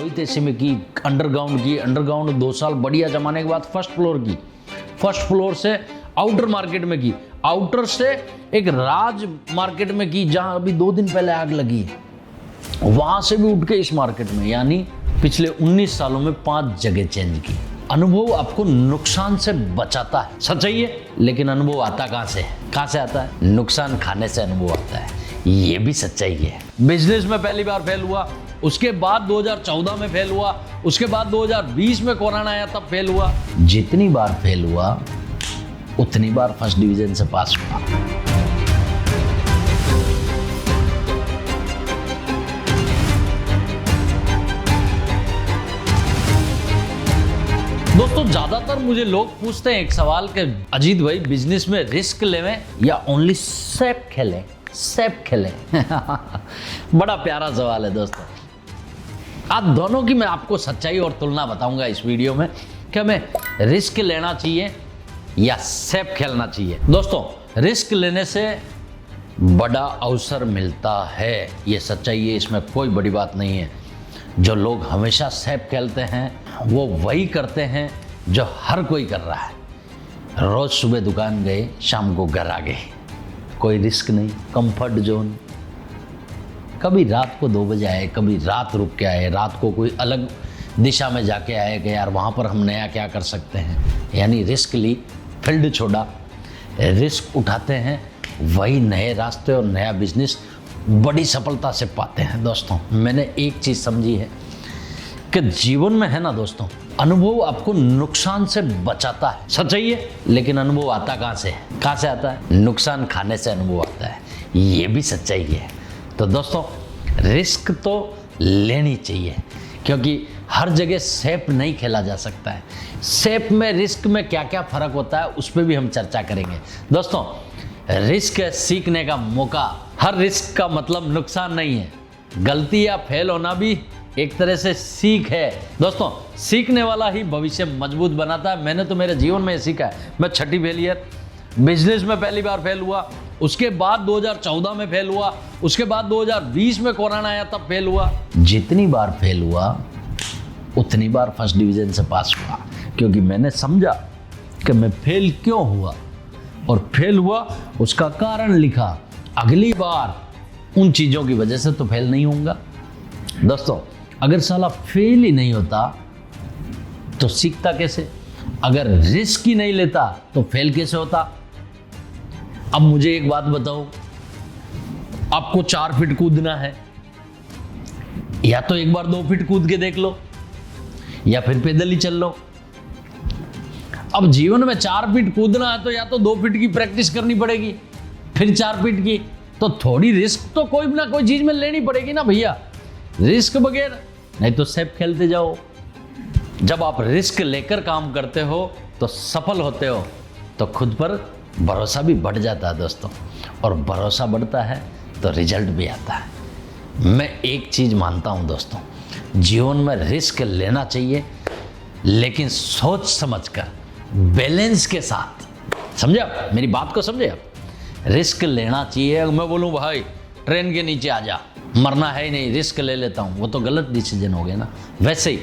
Rohit AC में की, underground 2 साल बढ़िया जमाने के बाद फर्स्ट फ्लोर की, फर्स्ट फ्लोर से आउटर मार्केट में की, आउटर से एक राज मार्केट में की जहां अभी 2 दिन पहले आग लगी है, वहां से भी उठ के इस मार्केट में, यानी पिछले 19 सालों में 5 जगह चेंज की। अनुभव आपको नुकसान से बचाता है, सच्चाई है, लेकिन अनुभव आता कहां से है? कहां से आता है? नुकसान खाने से अनुभव आता है, ये भी सच्चाई है। बिजनेस में पहली बार फेल हुआ, उसके बाद 2014 में फेल हुआ, उसके बाद 2020 में कोरोना आया तब फेल हुआ। जितनी बार फेल हुआ उतनी बार फर्स्ट डिवीजन से पास हुआ। दोस्तों ज्यादातर मुझे लोग पूछते हैं एक सवाल कि अजीत भाई बिजनेस में रिस्क लेवें या ओनली सेफ खेलें? सेफ खेलें बड़ा प्यारा सवाल है दोस्तों। आज दोनों की मैं आपको सच्चाई और तुलना बताऊंगा इस वीडियो में कि हमें रिस्क लेना चाहिए या सेफ खेलना चाहिए। दोस्तों रिस्क लेने से बड़ा अवसर मिलता है, ये सच्चाई है, इसमें कोई बड़ी बात नहीं है। जो लोग हमेशा सेफ खेलते हैं वो वही करते हैं जो हर कोई कर रहा है। रोज सुबह दुकान गए, शाम को घर आ गए, कोई रिस्क नहीं, कंफर्ट जोन। कभी रात को 2 बजे आए, कभी रात रुक के आए, रात को कोई अलग दिशा में जाके आए कि यार वहाँ पर हम नया क्या कर सकते हैं, यानी रिस्क ली, फील्ड छोड़ा, रिस्क उठाते हैं, वही नए रास्ते और नया बिजनेस बड़ी सफलता से पाते हैं। दोस्तों मैंने एक चीज़ समझी है कि जीवन में है ना दोस्तों, अनुभव आपको नुकसान से बचाता है, सच्चाई है, लेकिन अनुभव आता कहाँ से है? कहाँ से आता है? नुकसान खाने से अनुभव आता है, ये भी सच्चाई है। तो दोस्तों रिस्क तो लेनी चाहिए, क्योंकि हर जगह सेफ नहीं खेला जा सकता है। सेफ में रिस्क में क्या क्या फर्क होता है उस पर भी हम चर्चा करेंगे। दोस्तों रिस्क है सीखने का मौका, हर रिस्क का मतलब नुकसान नहीं है। गलती या फेल होना भी एक तरह से सीख है। दोस्तों सीखने वाला ही भविष्य मजबूत बनाता है। मैंने तो मेरे जीवन में सीखा है। मैं 6ठी फेलियर, बिजनेस में पहली बार फेल हुआ, उसके बाद 2014 में फेल हुआ, उसके बाद 2020 में कोरोना आया तब फेल हुआ। जितनी बार फेल हुआ उतनी बार फर्स्ट डिवीजन से पास हुआ, क्योंकि मैंने समझा कि मैं फेल क्यों हुआ और फेल हुआ उसका कारण लिखा। अगली बार उन चीज़ों की वजह से तो फेल नहीं होऊंगा। दोस्तों अगर साला फेल ही नहीं होता तो सीखता कैसे? अगर रिस्क ही नहीं लेता तो फेल कैसे होता? अब मुझे एक बात बताओ, आपको 4 फीट कूदना है, या तो एक बार 2 फीट कूद के देख लो या फिर पैदल ही चल लो। अब जीवन में 4 फीट कूदना है तो या तो 2 फीट की प्रैक्टिस करनी पड़ेगी, फिर 4 फीट की, तो थोड़ी रिस्क तो कोई ना कोई चीज में लेनी पड़ेगी ना भैया। रिस्क बगैर नहीं तो सेफ खेलते जाओ। जब आप रिस्क लेकर काम करते हो तो सफल होते हो, तो खुद पर भरोसा भी बढ़ जाता है दोस्तों, और भरोसा बढ़ता है तो रिजल्ट भी आता है। मैं एक चीज मानता हूं दोस्तों, जीवन में रिस्क लेना चाहिए, लेकिन सोच समझकर, बैलेंस के साथ। समझे आप मेरी बात को? समझे आप? रिस्क लेना चाहिए। अगर मैं बोलूं भाई ट्रेन के नीचे आ जा, मरना है ही नहीं, रिस्क ले लेता हूं, वो तो गलत डिसीजन हो गया ना। वैसे ही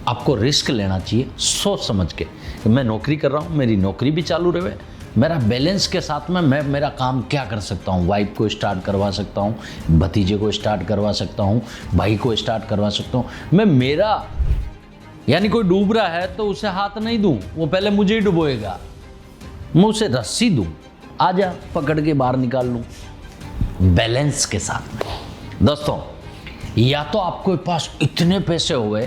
आपको रिस्क लेना चाहिए सोच समझ के कि मैं नौकरी कर रहा हूं, मेरी नौकरी भी चालू रहे, मेरा बैलेंस के साथ में मैं मेरा काम क्या कर सकता हूं। वाइफ को स्टार्ट करवा सकता हूं, भतीजे को स्टार्ट करवा सकता हूं, भाई को स्टार्ट करवा सकता हूं। मैं मेरा, यानी कोई डूब रहा है तो उसे हाथ नहीं दूं, वो पहले मुझे ही डुबोएगा। मैं उसे रस्सी दूं, आजा पकड़ के बाहर निकाल लूं, बैलेंस के साथ में। दोस्तों या तो आपके पास इतने पैसे हो गए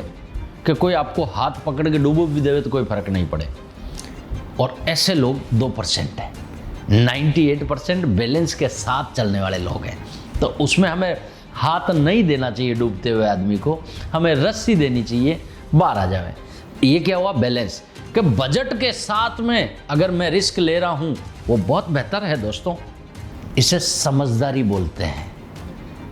कि कोई आपको हाथ पकड़ के डूबो भी देवे तो कोई फर्क नहीं पड़े, और ऐसे लोग 2% हैं। 98% बैलेंस के साथ चलने वाले लोग हैं। तो उसमें हमें हाथ नहीं देना चाहिए डूबते हुए आदमी को, हमें रस्सी देनी चाहिए, बाहर आ जाए। ये क्या हुआ? बैलेंस। कि बजट के साथ में अगर मैं रिस्क ले रहा हूं वो बहुत बेहतर है दोस्तों। इसे समझदारी बोलते हैं,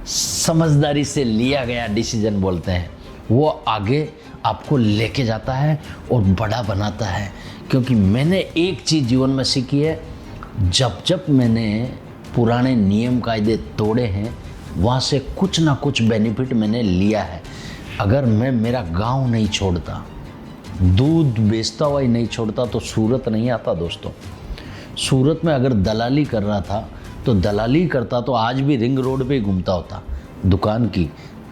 समझदारी से लिया गया डिसीजन बोलते हैं। वो आगे आपको लेके जाता है और बड़ा बनाता है। क्योंकि मैंने एक चीज़ जीवन में सीखी है, जब जब मैंने पुराने नियम कायदे तोड़े हैं वहाँ से कुछ ना कुछ बेनिफिट मैंने लिया है। अगर मैं मेरा गांव नहीं छोड़ता, दूध बेचता हुआ ही नहीं छोड़ता तो सूरत नहीं आता दोस्तों। सूरत में अगर दलाली कर रहा था तो दलाली करता तो आज भी रिंग रोड पे ही घूमता होता। दुकान की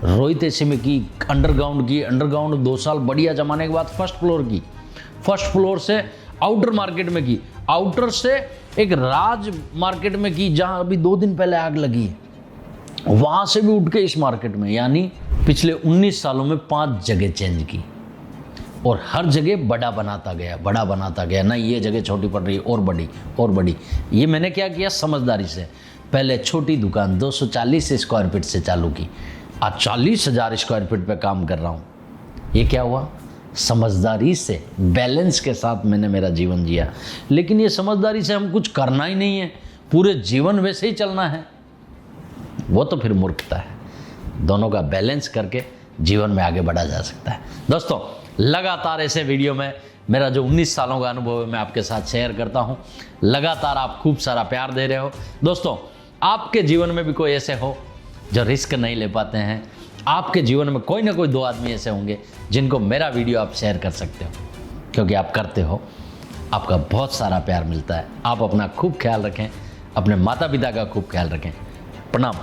रोहित ऐसे में की, अंडरग्राउंड 2 साल बढ़िया जमाने के बाद फर्स्ट फ्लोर की, फर्स्ट फ्लोर से आउटर मार्केट में की, आउटर से एक राज मार्केट में की जहां अभी 2 दिन पहले आग लगी है, वहां से भी उठ के इस मार्केट में, यानी पिछले 19 सालों में 5 जगह चेंज की और हर जगह बड़ा बनाता गया ना, ये जगह छोटी पड़ रही और बड़ी। ये मैंने क्या किया समझदारी से, पहले छोटी दुकान 240 स्क्वायर फीट से चालू की, आज 40,000 स्क्वायर फीट पे काम कर रहा हूँ। ये क्या हुआ? समझदारी से, बैलेंस के साथ मैंने मेरा जीवन जिया। लेकिन ये समझदारी से हम कुछ करना ही नहीं है, पूरे जीवन वैसे ही चलना है, वो तो फिर मूर्खता है। दोनों का बैलेंस करके जीवन में आगे बढ़ा जा सकता है। दोस्तों, लगातार ऐसे वीडियो में मेरा जो 19 सालों का अनुभव है मैं आपके साथ शेयर करता हूँ। लगातार आप खूब सारा प्यार दे रहे हो। दोस्तों, आपके जीवन में भी कोई ऐसे हो जो रिस्क नहीं ले पाते हैं, आपके जीवन में कोई ना कोई 2 आदमी ऐसे होंगे जिनको मेरा वीडियो आप शेयर कर सकते हो, क्योंकि आप करते हो, आपका बहुत सारा प्यार मिलता है। आप अपना खूब ख्याल रखें, अपने माता पिता का खूब ख्याल रखें। प्रणाम।